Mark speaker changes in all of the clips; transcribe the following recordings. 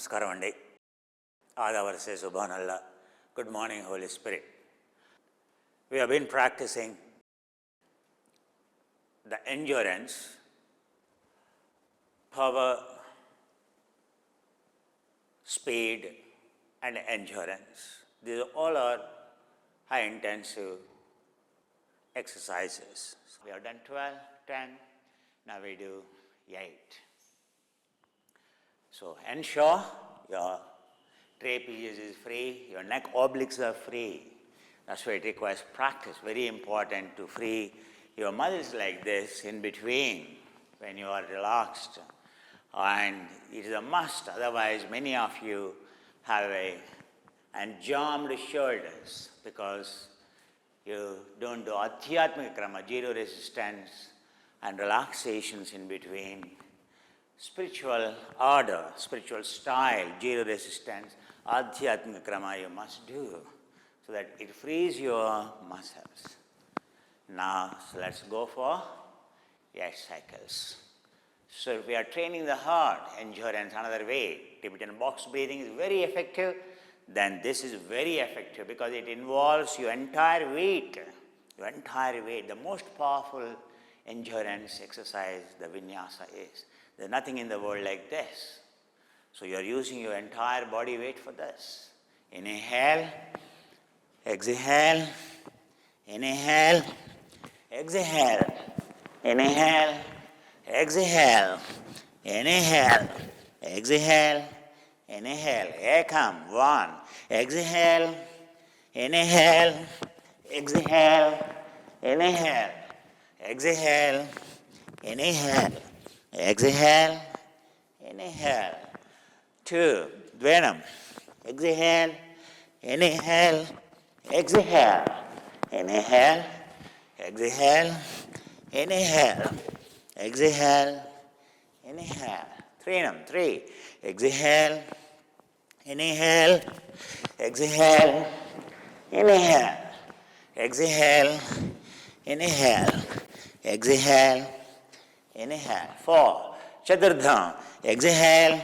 Speaker 1: Namaskaram andi. Adavarse Subhanallah. Good morning, Holy Spirit. We have been practicing the endurance, power, speed, and endurance. These all are high intensive exercises. So we have done 12, 10, now we do 8. So ensure your trapezius is free, your neck obliques are free. That's why it requires practice, very important to free your muscles like this in between when you are relaxed. And it is a must, otherwise many of you have jammed shoulders because you don't do adhyatmika krama, zero resistance and relaxations in between. Spiritual order, spiritual style, zero resistance, adhyatmika krama you must do so that it frees your muscles. Now, so let's go for 8 cycles. So if we are training the heart, endurance another way, Tibetan box breathing is very effective, then this is very effective because it involves your entire weight. The most powerful endurance exercise the vinyasa is. There's nothing in the world like this. So you are using your entire body weight for this. Inhale, exhale, inhale, exhale, inhale, exhale, inhale, exhale, inhale. Ekam, 1. Exhale, inhale, exhale, inhale, exhale, inhale, exhale, inhale. 2. Dvenam. Exhale, inhale, exhale, inhale, exhale, inhale, exhale, inhale. Trinam. 3. Exhale, inhale, exhale, inhale, exhale, inhale, exhale, inhale. 4. Chaturdham. Exhale,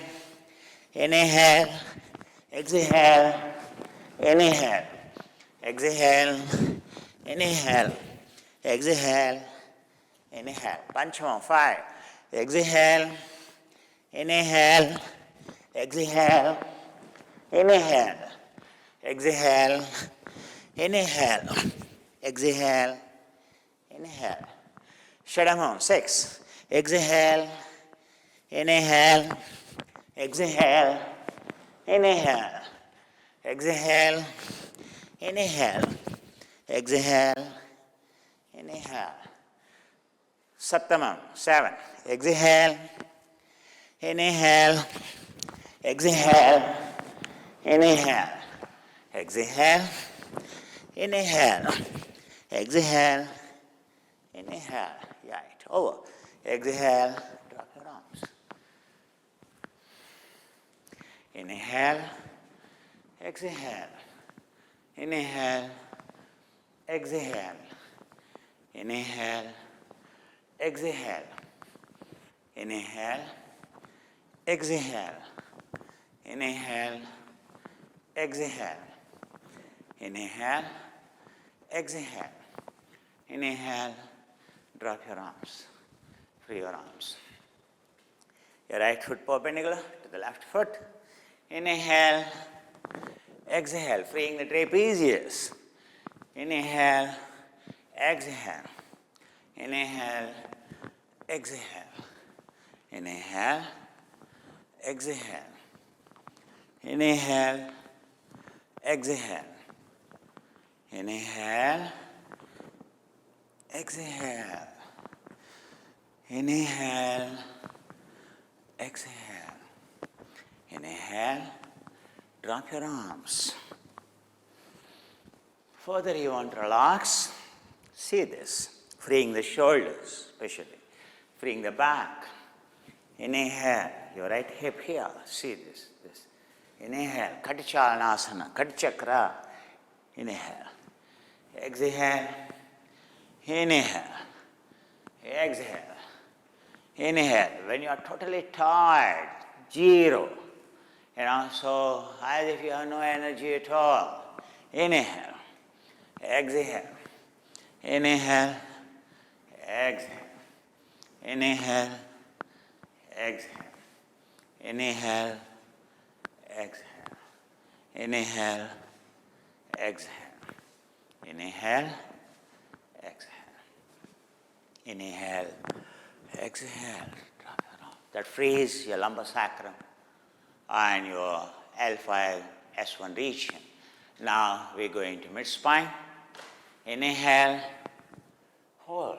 Speaker 1: inhale, exhale, inhale, exhale, inhale, exhale, inhale. Panchamam. 5. Exhale, inhale, exhale, inhale, exhale, inhale, exhale, inhale. Shadamam. 6. Exhale, inhale, exhale, inhale, exhale, inhale, exhale, inhale. Saptamam. 7. Exhale, inhale, exhale, inhale, exhale, inhale, exhale, inhale. Right. Over. Exhale, drop your arms. Inhale, exhale, inhale, exhale, inhale, exhale, inhale, exhale, inhale, exhale, inhale, exhale, inhale, drop your arms, free your arms. Your right foot perpendicular to the left foot. Inhale, exhale, freeing the trapezius. Inhale, exhale, inhale, exhale, inhale, exhale, inhale, exhale, inhale, exhale, inhale, exhale, inhale, drop your arms. Further you want to relax, see this, freeing the shoulders especially, freeing the back. Inhale, your right hip here, see this. Inhale, Katichalanasana, Katichakra, inhale. Exhale, inhale, exhale, inhale. When you are totally tired, 0. So as if you have no energy at all. Inhale, exhale, inhale, exhale, inhale, exhale, inhale, exhale, inhale, exhale, inhale, exhale, inhale, exhale. That frees your lumbar sacrum and your L5, S1 region. Now we're going to mid-spine. Inhale, hold.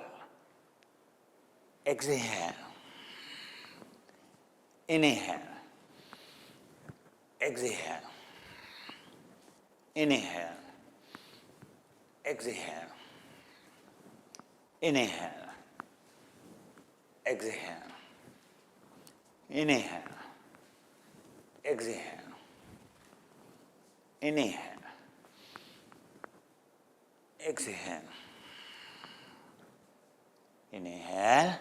Speaker 1: Exhale. Inhale. Exhale. Inhale. Exhale. Inhale. Exhale. Inhale. Exhale. Inhale. Exhale. Inhale.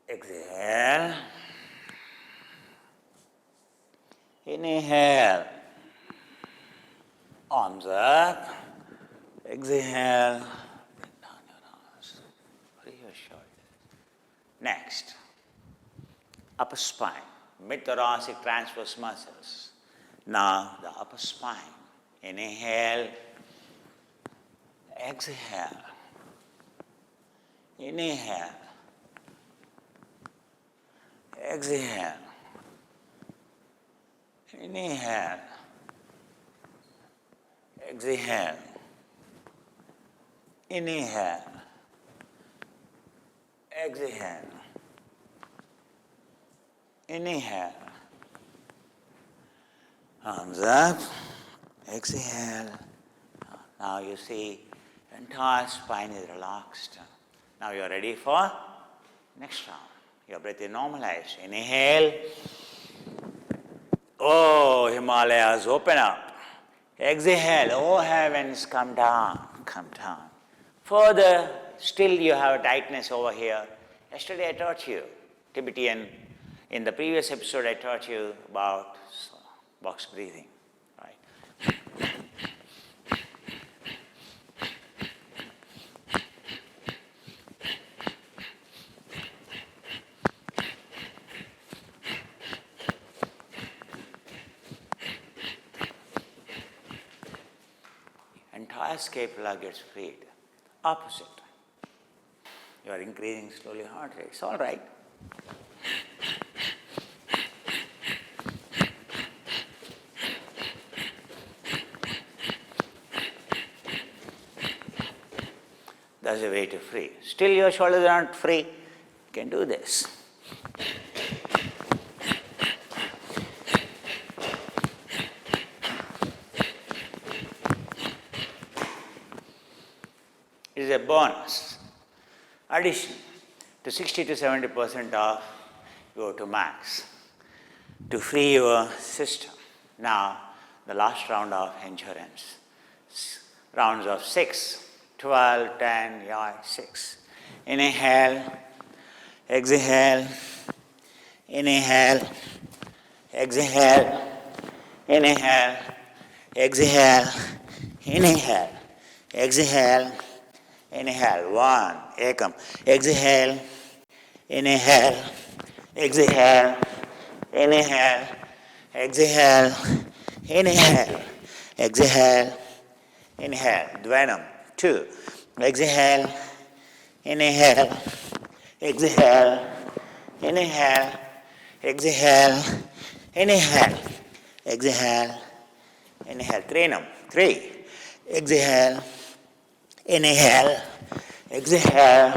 Speaker 1: Exhale. Inhale. Arms up. Exhale. Bring down your arms. Free your shoulders. Next. Upper spine. Mid-thoracic transverse muscles. Now the upper spine. Inhale. Exhale. Inhale. Exhale. Inhale. Exhale. Inhale. Exhale. Inhale. Arms up. Exhale. Now you see entire spine is relaxed. Now you are ready for next round. Your breath is normalized. Inhale. Oh, Himalayas, open up. Exhale. Oh, heavens, come down. Come down. Further, still you have a tightness over here. Yesterday I taught you Tibetan. In the previous episode I taught you about box breathing. Right? Entire scapula gets freed. Opposite. You are increasing slowly heart rate. It's all right. That's a way to free. Still your shoulders aren't free. You can do this. It is a bonus, addition to 60 to 70% of your to max to free your system. Now, the last round of endurance. Rounds of 6, 12, 10, 6. Inhale, exhale, inhale, exhale, inhale, exhale, inhale, exhale, inhale. 1, ekam. Exhale, inhale, exhale, inhale, exhale, inhale, exhale, inhale. Dvanam. 2. Exhale, inhale, exhale, inhale, exhale, inhale, exhale, inhale. Trinam. 3. Exhale, inhale, exhale,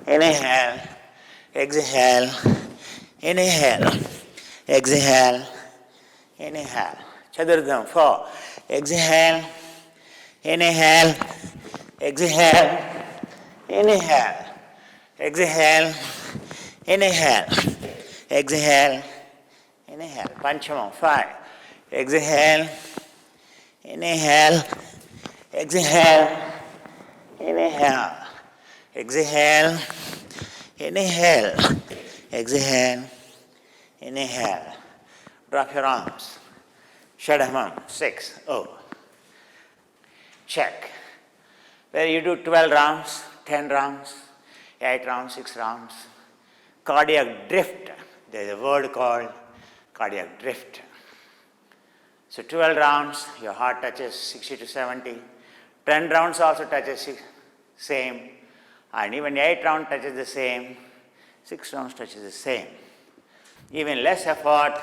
Speaker 1: inhale, exhale, inhale, exhale, inhale. Chaturtham. 4. Exhale, inhale, exhale, inhale, exhale, inhale, exhale, inhale. Panchamam. 5. Exhale, inhale, exhale, inhale, exhale, inhale, exhale, Inhale. Drop your arms. Shadhamam. 6. Oh. Check. Where you do 12 rounds, 10 rounds, 8 rounds, 6 rounds. Cardiac drift. There is a word called cardiac drift. So 12 rounds, your heart touches 60 to 70. 10 rounds also touches same. And even 8 rounds touches the same. 6 rounds touches the same. Even less effort,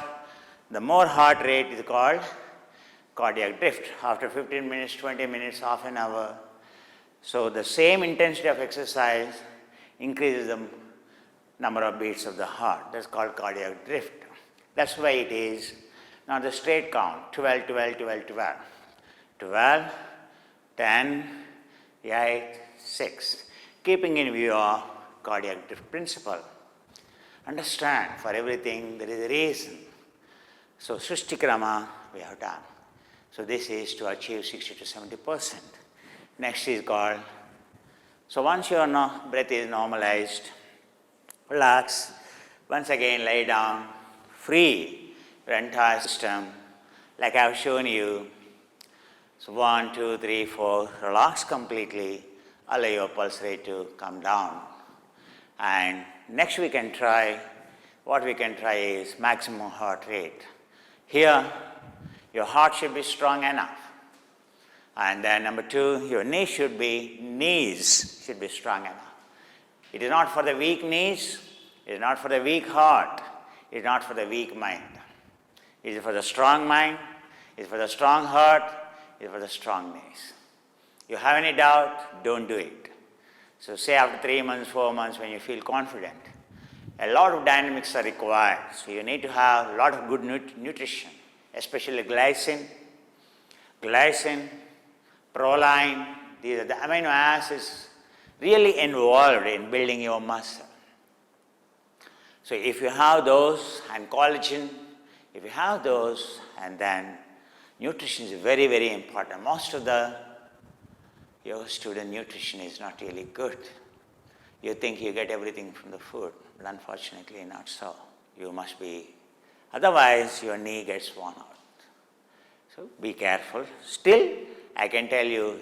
Speaker 1: the more heart rate is called cardiac drift. After 15 minutes, 20 minutes, half an hour. So the same intensity of exercise increases the number of beats of the heart. That's called cardiac drift. That's why it is not the straight count, 12, 12, 12, 12. 12, 10, 8, 6. Keeping in view of cardiac drift principle. Understand, for everything there is a reason. So Srishtikrama we have done. So this is to achieve 60 to 70%. Next is called, so once your breath is normalized, relax, once again lay down, free your entire system, like I have shown you. So 1, 2, 3, 4, relax completely, allow your pulse rate to come down. And next we can try, what we can try is maximum heart rate. Here, your heart should be strong enough. And then number 2, your knees should be strong enough. It is not for the weak knees, it is not for the weak heart, it is not for the weak mind. It is for the strong mind, it is for the strong heart, it is for the strong knees. You have any doubt, don't do it. So say after 3 months, 4 months, when you feel confident, a lot of dynamics are required. So you need to have a lot of good nutrition, especially glycine, proline. These are the amino acids really involved in building your muscle. So if you have those, and collagen, if you have those, and then nutrition is very, very important. Most of the yoga student nutrition is not really good. You think you get everything from the food, but unfortunately not so. You must be, otherwise your knee gets worn out. So be careful. Still, I can tell you,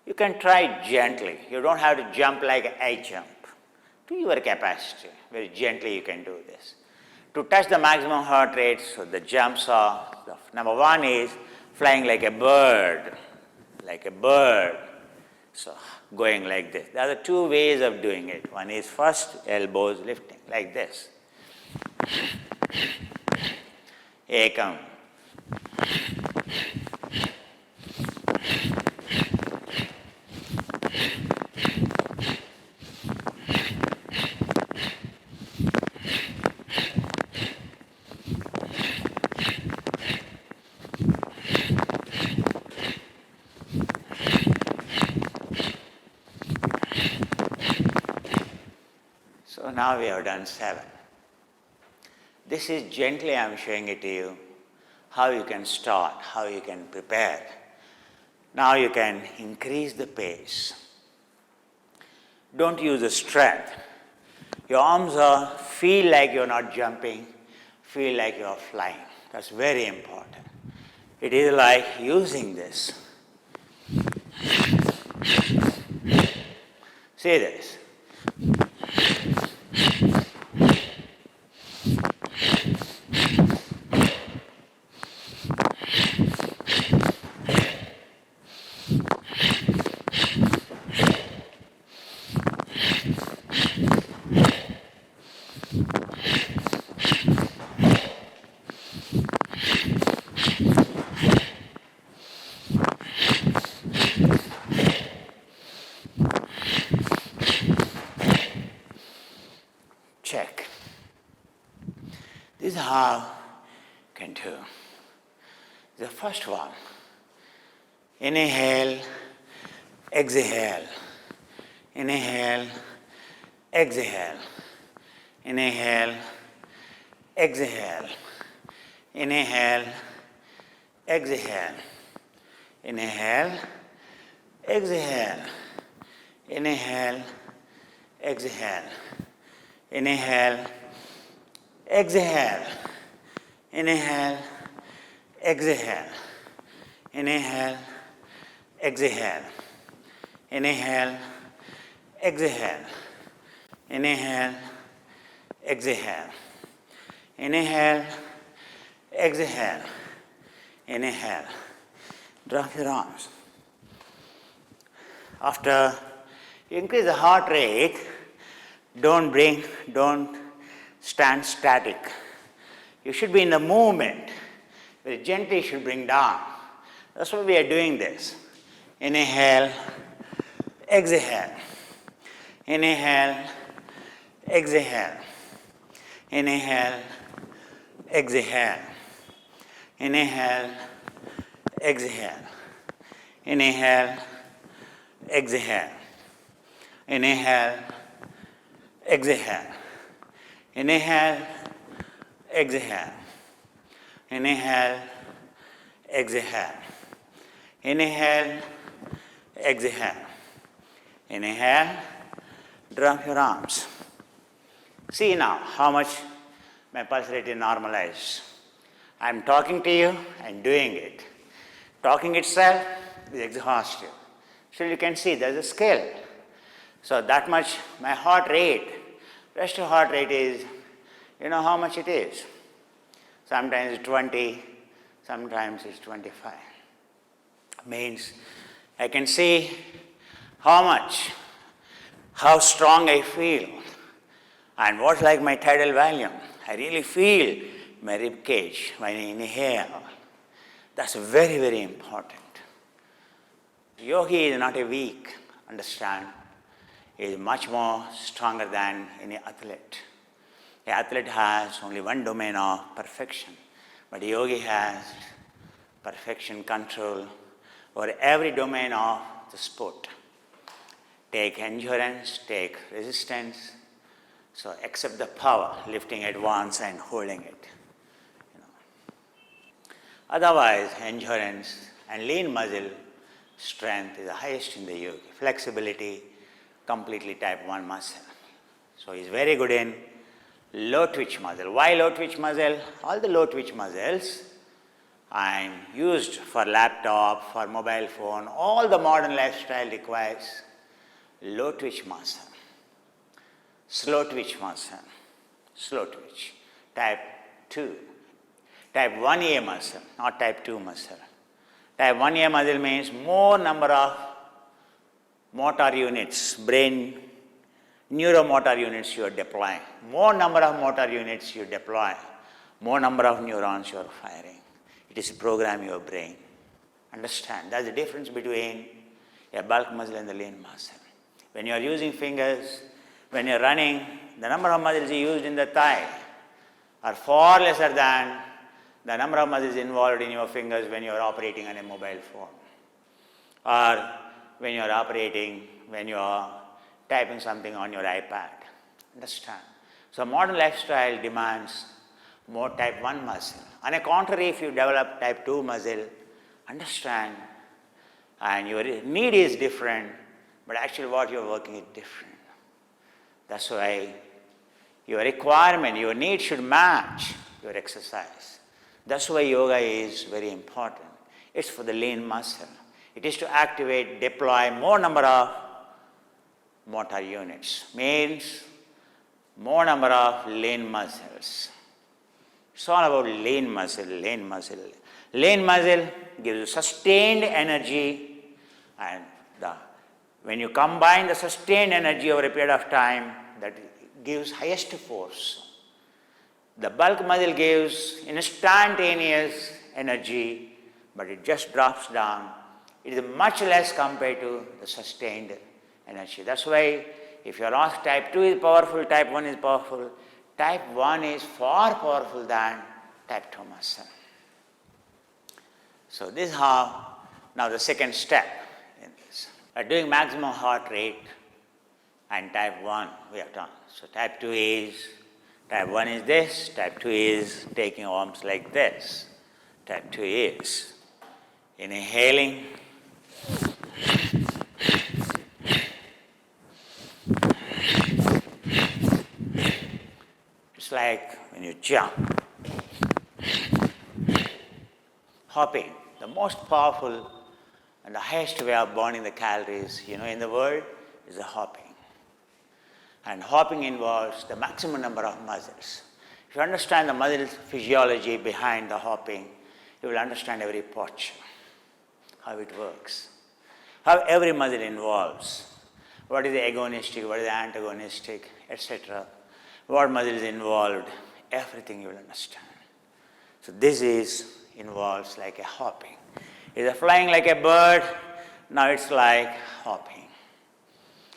Speaker 1: you can try gently. You don't have to jump like I jump. To your capacity, very gently you can do this. To touch the maximum heart rate, so the jumps are, number 1 is flying like a bird. So going like this. There are 2 ways of doing it. One is first elbows lifting, like this. Ekam. So now we have done 7. This is gently I am showing it to you, how you can start, how you can prepare. Now you can increase the pace. Don't use the strength. Your arms feel like you're not jumping, feel like you're flying. That's very important. It is like using this. See this. Check. This is how you can do. The first one. Inhale, exhale. Inhale, exhale. Inhale, exhale. Inhale, exhale. Inhale, exhale. Inhale, exhale. Inhale, exhale, inhale, exhale, inhale, exhale, inhale, exhale, inhale, exhale, inhale, exhale, inhale. Drop your arms. After you increase the heart rate, don't stand static. You should be in the movement. Very gently you should bring down. That's why we are doing this. Inhale, exhale. Inhale, exhale. Inhale, exhale. Inhale, exhale. Inhale, exhale. Inhale, exhale. Inhale, exhale. Inhale, exhale. Inhale, exhale. Inhale, drop your arms. See now how much my pulse rate is normalized. I am talking to you and doing it. Talking itself is exhaustive. So you can see there's a scale. So that much my heart rate, rest of heart rate is, you know how much it is. Sometimes it's 20, sometimes it's 25. Means I can see how strong I feel, and what's like my tidal volume. I really feel my rib cage when I inhale. That's very, very important. Yogi is not a weak, understand. He is much more stronger than any athlete. An athlete has only one domain of perfection, but a yogi has perfection control over every domain of the sport. Take endurance, take resistance. So accept the power, lifting it once and holding it. Otherwise, endurance and lean muscle strength is the highest in the yoga. Flexibility, completely type 1 muscle. So he's very good in low twitch muscle. Why low twitch muscle? All the low twitch muscles I'm used for laptop, for mobile phone. All the modern lifestyle requires low twitch muscle, slow twitch muscle, slow twitch, type 2. Type 1A muscle, not type 2 muscle. Type 1A muscle means more number of motor units, brain neuromotor units you are deploying. More number of motor units you deploy, more number of neurons you are firing. It is to program your brain. Understand, that's the difference between a bulk muscle and the lean muscle. When you are using fingers, when you are running, the number of muscles used in the thigh are far lesser than the number of muscles involved in your fingers when you are operating on a mobile phone, or when you are typing something on your iPad. Understand? So modern lifestyle demands more type 1 muscle. On the contrary, if you develop type 2 muscle, understand, and your need is different, but actually what you are working is different. That's why your requirement, your need should match your exercise. That's why yoga is very important. It's for the lean muscle. It is to activate, deploy more number of motor units. Means more number of lean muscles. It's all about lean muscle, lean muscle. Lean muscle gives you sustained energy, and when you combine the sustained energy over a period of time, that gives highest force. The bulk muscle gives instantaneous energy, but it just drops down. It is much less compared to the sustained energy. That's why if you are asked type 2 is powerful, type 1 is powerful, type 1 is far powerful than type 2 muscle. So this is how, now the second step in this. By doing maximum heart rate and type 1 we have done. So type 2 is, type 1 is this, type 2 is taking arms like this. Type 2 is inhaling, it's It's like when you jump. Hopping, the most powerful and the highest way of burning the calories, in the world is the hopping. And hopping involves the maximum number of muscles. If you understand the muscle physiology behind the hopping, you will understand every posture, how it works, how every muscle involves, what is the agonistic, what is the antagonistic, etc. What muscle is involved, everything you will understand. So this involves like a hopping. It's flying like a bird, now it's like hopping.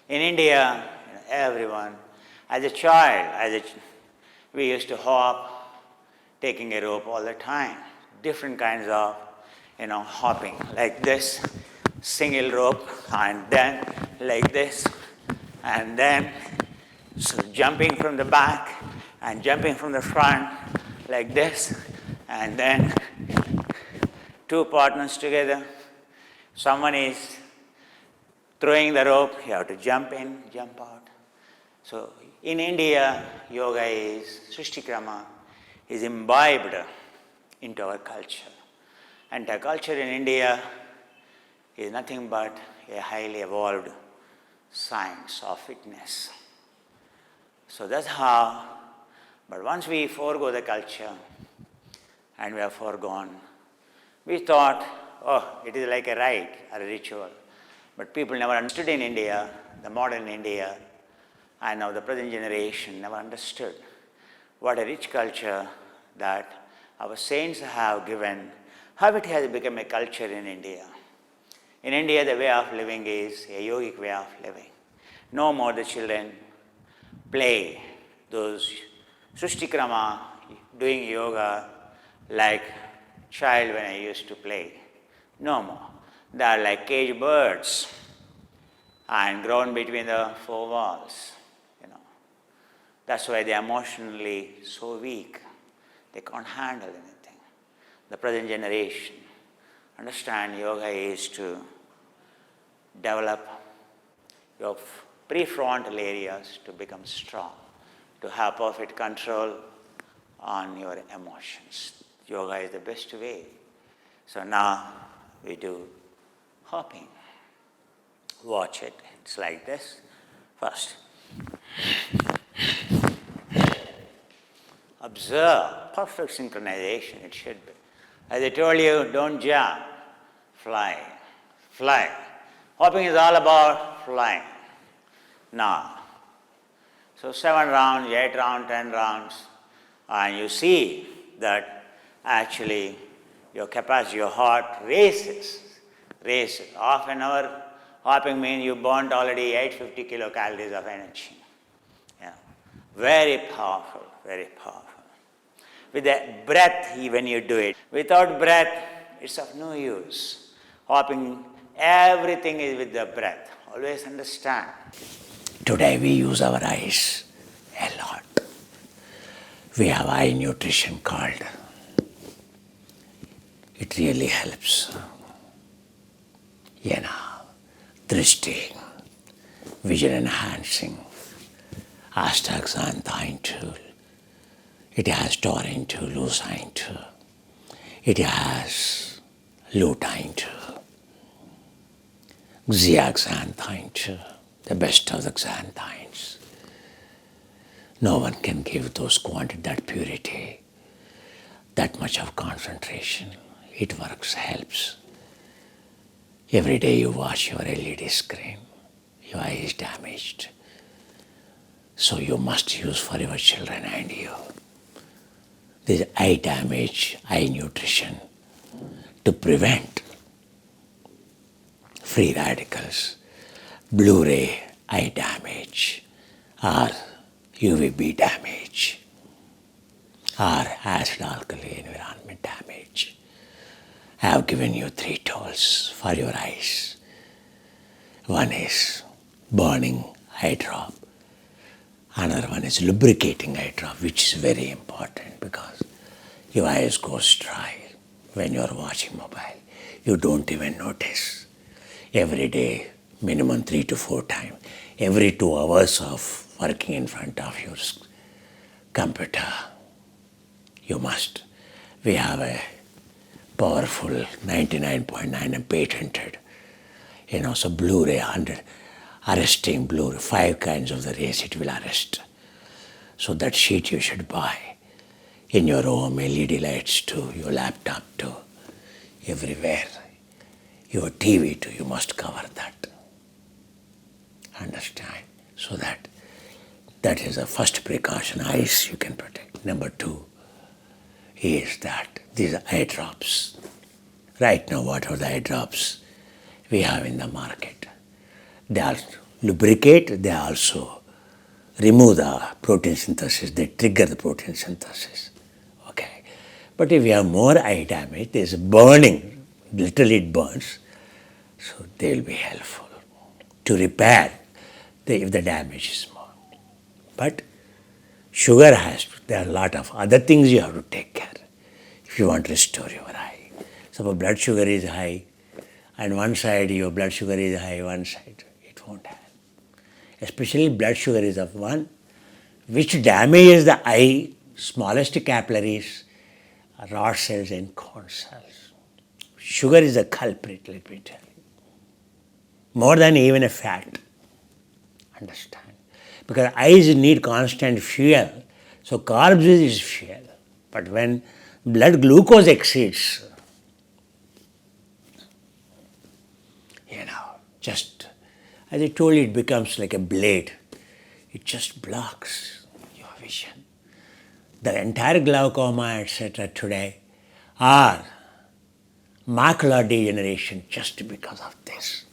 Speaker 1: In India, everyone, as a child, we used to hop, taking a rope all the time. Different kinds of, hopping, like this, single rope, and then like this, and then so jumping from the back and jumping from the front, like this, and then two partners together. Someone is throwing the rope, you have to jump in, jump out. So in India, yoga is, Srishtikrama, is imbibed into our culture. And the culture in India is nothing but a highly evolved science of fitness. So that's how, but once we forego the culture and we have foregone, we thought, it is like a rite or a ritual. But people never understood in India, the modern India, and now the present generation never understood what a rich culture that our saints have given, how it has become a culture in India. In India, the way of living is a yogic way of living. No more the children play those Srishtikrama, doing yoga like child when I used to play. No more. They are like caged birds and grown between the four walls. That's why they are emotionally so weak. They can't handle anything. The present generation understand yoga is to develop your prefrontal areas to become strong, to have perfect control on your emotions. Yoga is the best way. So now we do hopping. Watch it. It's like this. First. Observe. Perfect synchronization it should be. As I told you, don't jump. Fly. Fly. Hopping is all about flying. Now, so 7 rounds, 8 rounds, 10 rounds, and you see that actually your capacity, your heart races. Half an hour hopping means you burned already 850 kilocalories of energy. Very powerful, very powerful. With the breath, when you do it. Without breath, it's of no use. Hopping, everything is with the breath. Always understand. Today we use our eyes a lot. We have eye nutrition called. It really helps. Drishti, vision enhancing, astaxanthin tool. It has taurine tool, leucine tool. It has lutein tool, zeaxanthin tool, the best of the xanthines. No one can give those quantity, that purity, that much of concentration. It works, helps. Every day you watch your LED screen, your eye is damaged. So you must use for your children and you. This eye damage, eye nutrition, to prevent free radicals, Blu-ray eye damage, or UVB damage, or acid alkali environment damage. I have given you 3 tools for your eyes. One is burning eye drop. Another one is lubricating eye drop, which is very important because your eyes go dry when you are watching mobile. You don't even notice. Every day, minimum 3 to 4 times, every 2 hours of working in front of your computer. You must. We have a powerful 99.9 and patented, so Blu-ray 100, arresting Blu-ray, 5 kinds of the rays it will arrest. So that sheet you should buy in your home, LED lights too, your laptop too, everywhere. Your TV too, you must cover that. Understand? So that is the first precaution. Eyes you can protect. Number 2 is that these are eye drops. Right now, what are the eye drops we have in the market? They also lubricate, they also remove the protein synthesis, they trigger the protein synthesis. Okay. But if you have more eye damage, there is burning, literally it burns, so they will be helpful to repair if the damage is more. But sugar there are a lot of other things you have to take care if you want to restore your eye. Suppose blood sugar is high, and one side your blood sugar is high, one side it won't have. Especially blood sugar is of one which damages the eye, smallest capillaries, rod cells and cone cells. Sugar is a culprit, let me tell you. More than even a fat. Understand? Because eyes need constant fuel. So carbs is fuel. But when blood glucose exceeds, just as I told you, it becomes like a blade. It just blocks your vision. The entire glaucoma, etc. today are macular degeneration just because of this.